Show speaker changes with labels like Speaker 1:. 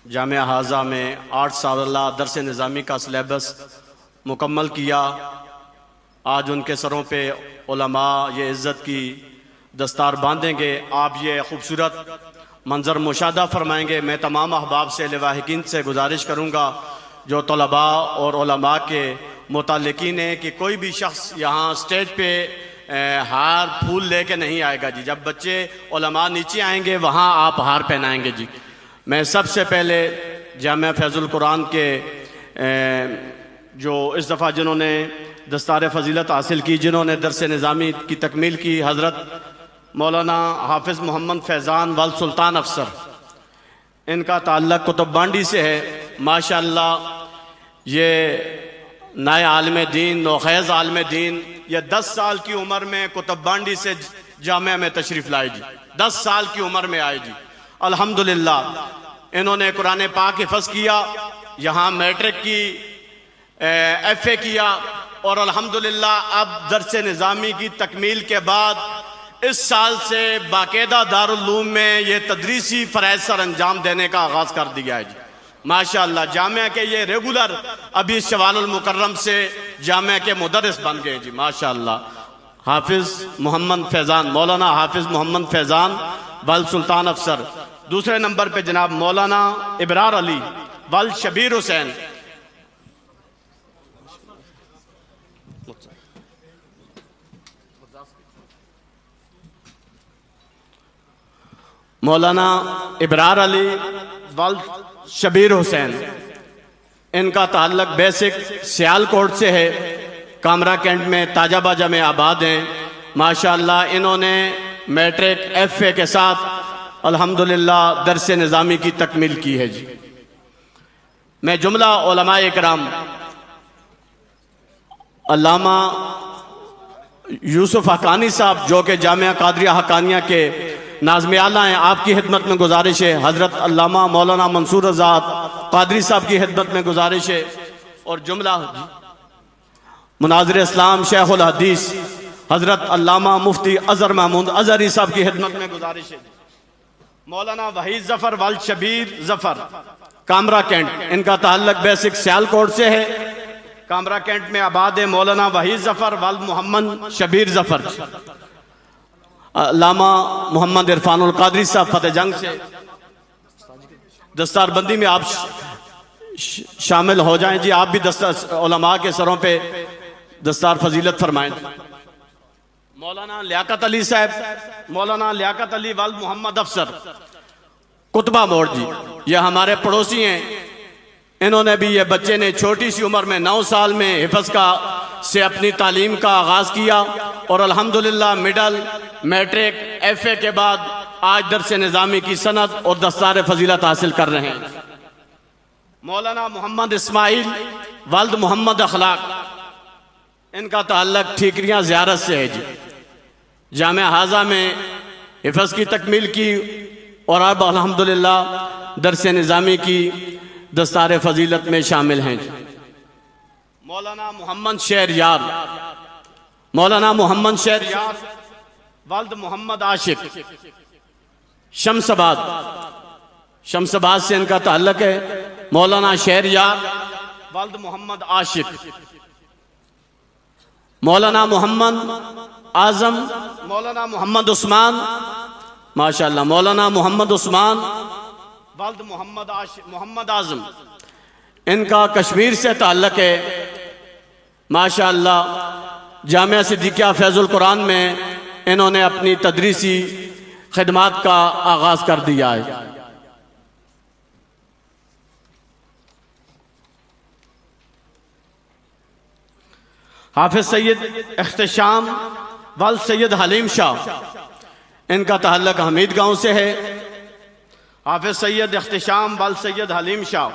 Speaker 1: जामिया हाजा में 8 साल दरस निज़ामी का सिलेबस मुकम्मल किया। आज उनके सरों पे उलमा ये इज़्ज़त की दस्तार बांधेंगे। आप ये खूबसूरत मंज़र मुशाहदा फरमाएंगे। मैं तमाम अहबाब से लवाहिकीन से गुजारिश करूँगा जो तलबा और उलमा के मुताल्लिकीन हैं कि कोई भी शख्स यहाँ स्टेज पे हार फूल लेके नहीं आएगा जी। जब बच्चे उलमा नीचे आएंगे वहाँ आप हार पहनाएंगे जी। मैं सबसे पहले जामिया फैज़ुल कुरान के जो इस दफ़ा जिन्होंने दस्तार फ़जीलत हासिल की, जिन्होंने दरस निज़ामी की तकमील की, हज़रत मौलाना हाफिज़ मोहम्मद फैज़ान वल सुल्तान अफसर, इनका ताल्लुक़ कुतुब बांडी से है। माशाअल्लाह ये नए आलिम दीन, नौख़ैज़ आलिम दीन, ये 10 साल की उम्र में कुतुब बांडी से जामिया में तशरीफ़ लाए जी। 10 साल की उम्र में आए जी। अल्हम्दुलिल्लाह इन्होंने कुरान पाक हिफ़्ज़ किया, यहाँ मैट्रिक की FA किया और अल्हम्दुलिल्लाह अब दरस निज़ामी की तकमील के बाद इस साल से बाकायदा दारुल उलूम में ये तदरीसी फ़राइज़ सर अंजाम देने का आगाज़ कर दिया है जी। माशाअल्लाह जामिया के ये रेगुलर अभी शवालुल मुकर्रम से जामिया के मुदर्रिस बन गए जी। माशाअल्लाह हाफिज़ मोहम्मद फैज़ान, मौलाना हाफिज़ मोहम्मद फैज़ान वल सुल्तान अफसर। दूसरे नंबर पे जनाब मौलाना इबरार अली वल शबीर हुसैन। मौलाना इबरार अली वल शबीर हुसैन, इनका ताल्लुक़ बेसिक सियालकोट से है, कामरा कैंट में ताजाबाजा में आबाद हैं। माशाअल्लाह इन्होंने मैट्रिक FA के साथ अल्हम्दुलिल्लाह दरस निज़ामी की तकमील की है जी। मैं जुमला उलमाए इकराम अल्लामा यूसुफ हकानी साहब जो कि जामिया कादरिया हकानिया के नाज़िम आला हैं, आपकी खिदमत में गुजारिश है। हज़रत अल्लामा मौलाना मंसूर आज़ाद कादरी साहब की खिदमत में गुजारिश है। और जुमला मुनाज़िर इस्लाम शेखुल हदीस हज़रत अल्लामा मुफ्ती अज़हर महमूद अज़हरी साहब की खिदमत में गुजारिश है। मौलाना वहीद ज़फ़र वल शबीर ज़फ़र, कामरा कैंट, इनका ताल्लुक़ बेसिक सियालकोट से है, कामरा कैंट में आबाद है। मौलाना वहीद ज़फ़र वल मोहम्मद शबीर ज़फ़र। अल्लामा मोहम्मद इरफानुल कादरी साहब फतेह जंग से। दस्तार बंदी में आप शामिल हो जाएं जी। आप भी दस्तार उलमा के सरों पे दस्तार फजीलत फरमाएं। मौलाना लियाकत अली साहब, मौलाना लियाकत अली वल मोहम्मद अफसर कुतबा मोड़ जी, ये हमारे पड़ोसी हैं। इन्होंने भी, ये बच्चे ने छोटी सी उम्र में 9 साल में हिफ़्ज़ का से अपनी तालीम का आगाज़ किया और अल्हम्दुलिल्लाह मिडल मैट्रिक FA के बाद आज दरस निज़ामी की सनद और दस्तार फजीलत हासिल कर रहे हैं। मौलाना मोहम्मद इस्माइल वल्द मोहम्मद अखलाक, इनका ताल्लुक़ ठीकरियाँ ज़ियारत से है जी। जामिया हाजा में हिफ़्ज़ की तकमील की और अब अल्हम्दुलिल्लाह दरस निज़ामी की दस्तार फजीलत में शामिल हैं जी। मौलाना मोहम्मद शेर यार, मौलाना मोहम्मद शेर यार वल्द मोहम्मद आशिक शमसाबाद, शमसाबाद से इनका ताल्लुक़ है। मौलाना शेर यार वल्द मोहम्मद आशिक। मौलाना मोहम्मद आज़म, मौलाना मोहम्मद उस्मान, माशाअल्लाह मौलाना मोहम्मद उस्मान वल्द मोहम्मद आशिक मोहम्मद आज़म, इनका कश्मीर से ताल्लुक़ है। माशाअल्लाह जामिया सिद्दीक़िया फैज़ुल कुरान में इन्होंने अपनी तदरीसी खिदमात का आगाज़ कर दिया है। हाफिज़ सैयद इख्तिशाम वल सैयद हलीम शाह, इनका ताल्लुक़ हमीद गांव से है। हाफिज़ सैयद इख्तिशाम वल सैयद हलीम शाह